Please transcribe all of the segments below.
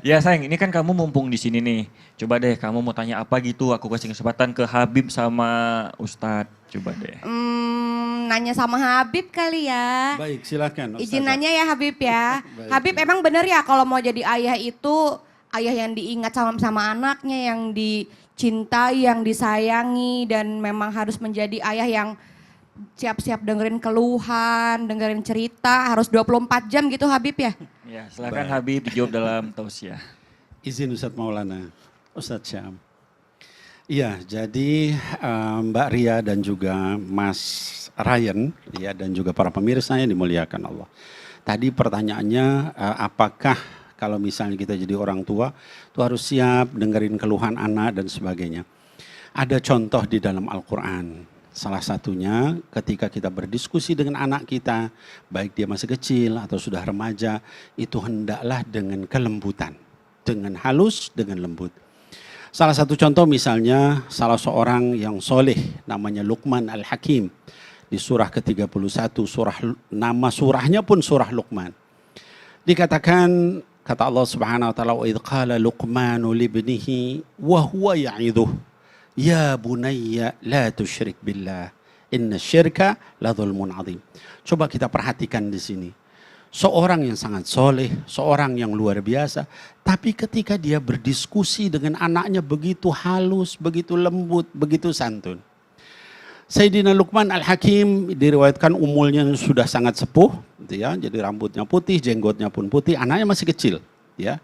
Ya sayang, ini kan kamu mumpung di sini nih. Coba deh kamu mau tanya apa gitu, aku kasih kesempatan ke Habib sama Ustadz. Coba deh. Nanya sama Habib kali ya. Baik, silakan. Izin Ustazah. nanya ya Habib ya. Baik, Habib baik. emang bener ya kalau mau jadi ayah itu ayah yang diingat sama anaknya, yang dicintai, yang disayangi dan memang harus menjadi ayah yang siap-siap dengerin keluhan, dengerin cerita, harus 24 jam gitu Habib ya. Ya, silakan Baik. Habib dijawab dalam tausiah. Izin Ustadz Maulana, Ustadz Syam. Iya, jadi Mbak Ria dan juga Mas Ryan, ya, dan juga para pemirsa yang dimuliakan Allah. Tadi pertanyaannya, apakah kalau misalnya kita jadi orang tua, itu harus siap dengerin keluhan anak dan sebagainya. Ada contoh di dalam Al-Quran. Salah satunya ketika kita berdiskusi dengan anak kita, baik dia masih kecil atau sudah remaja, itu hendaklah dengan kelembutan, dengan halus, dengan lembut. Salah satu contoh misalnya salah seorang yang soleh namanya Luqman Al-Hakim. Di surah ke-31, nama surahnya pun surah Luqman. Dikatakan, kata Allah Subhanahu wa taala, "Wa idh qala Luqmanu libnihi wa huwa ya'idhuh, ya bunayya la tusyrik billah, inna syirka la dhulmun azim." Coba kita perhatikan di sini. Seorang yang sangat soleh, seorang yang luar biasa, tapi ketika dia berdiskusi dengan anaknya begitu halus, begitu lembut, begitu santun. Sayyidina Luqman Al-Hakim diriwayatkan umurnya sudah sangat sepuh, gitu ya. Jadi rambutnya putih, jenggotnya pun putih, anaknya masih kecil, ya.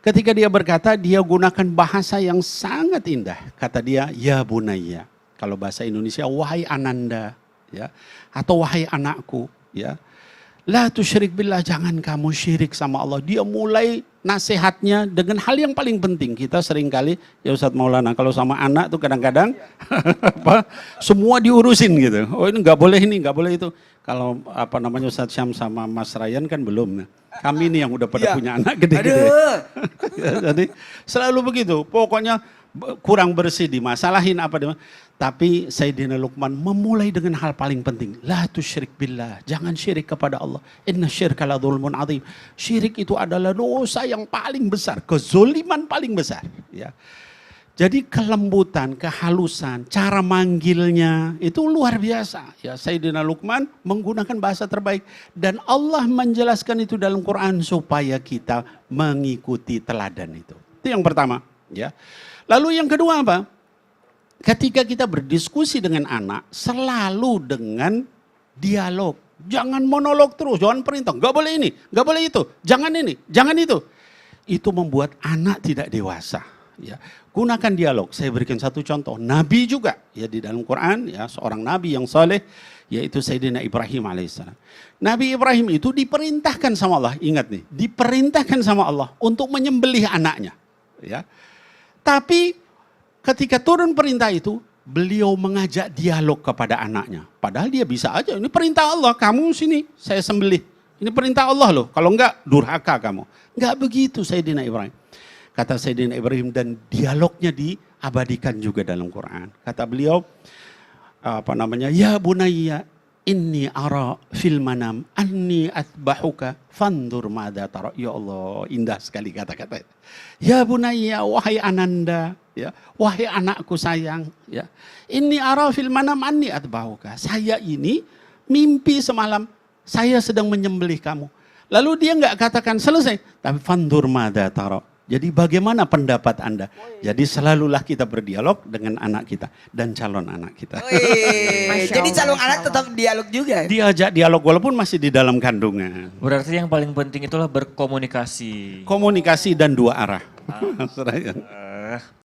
Ketika dia berkata, dia gunakan bahasa yang sangat indah. Kata dia, ya bunayya. Kalau bahasa Indonesia, wahai ananda, ya, atau wahai anakku, ya. La tusyrik billah, jangan kamu syirik sama Allah. Dia mulai nasihatnya dengan hal yang paling penting. Kita seringkali, ya Ustadz Maulana, kalau sama anak tuh kadang-kadang apa, semua diurusin gitu. Oh ini nggak boleh ini, nggak boleh itu. Kalau apa namanya Ustadz Syam sama Mas Ryan kan belum. Nah, kami ini yang udah pada punya anak gede-gede. Ya, jadi selalu begitu. Pokoknya kurang bersih dimasalahin apa. Tapi Sayyidina Luqman memulai dengan hal paling penting. La tusyrik billah. Jangan syirik kepada Allah. Inna syirka la dhulmun azim. Syirik itu adalah dosa yang paling besar. Kezoliman paling besar. Ya. Jadi kelembutan, kehalusan, cara manggilnya itu luar biasa. Ya, Sayyidina Luqman menggunakan bahasa terbaik. Dan Allah menjelaskan itu dalam Quran supaya kita mengikuti teladan itu. Itu yang pertama. Ya. Lalu yang kedua apa? Ketika kita berdiskusi dengan anak, selalu dengan dialog. Jangan monolog terus, jangan perintah. Gak boleh ini, gak boleh itu. Jangan ini, jangan itu. Itu membuat anak tidak dewasa. Ya. Gunakan dialog. Saya berikan satu contoh. Nabi juga, ya di dalam Quran, ya seorang nabi yang saleh, yaitu Sayyidina Ibrahim alaihissalam. Nabi Ibrahim itu diperintahkan sama Allah. Ingat nih, diperintahkan sama Allah untuk menyembelih anaknya. Ya. Tapi ketika turun perintah itu, beliau mengajak dialog kepada anaknya. Padahal dia bisa aja, ini perintah Allah, kamu sini, saya sembelih. Ini perintah Allah loh, kalau enggak durhaka kamu. Enggak begitu Sayyidina Ibrahim. Kata Sayyidina Ibrahim dan dialognya diabadikan juga dalam Quran. Kata beliau, apa namanya, ya bunayya inni ara fil manam anni atbahuka fandur madza tara. Ya Allah, indah sekali kata-kata. Ya bunayya, wahai ananda, ya, wahai anakku sayang, ya. Inni ara fil manam anni atbahuka. Saya ini mimpi semalam saya sedang menyembelih kamu. Lalu dia enggak katakan selesai, tapi fandur madza tara. Jadi bagaimana pendapat Anda? Jadi selalulah kita berdialog dengan anak kita dan calon anak kita. Jadi calon anak tetap dialog juga. Diajak dialog walaupun masih di dalam kandungan. Berarti yang paling penting itulah berkomunikasi. Komunikasi dan dua arah.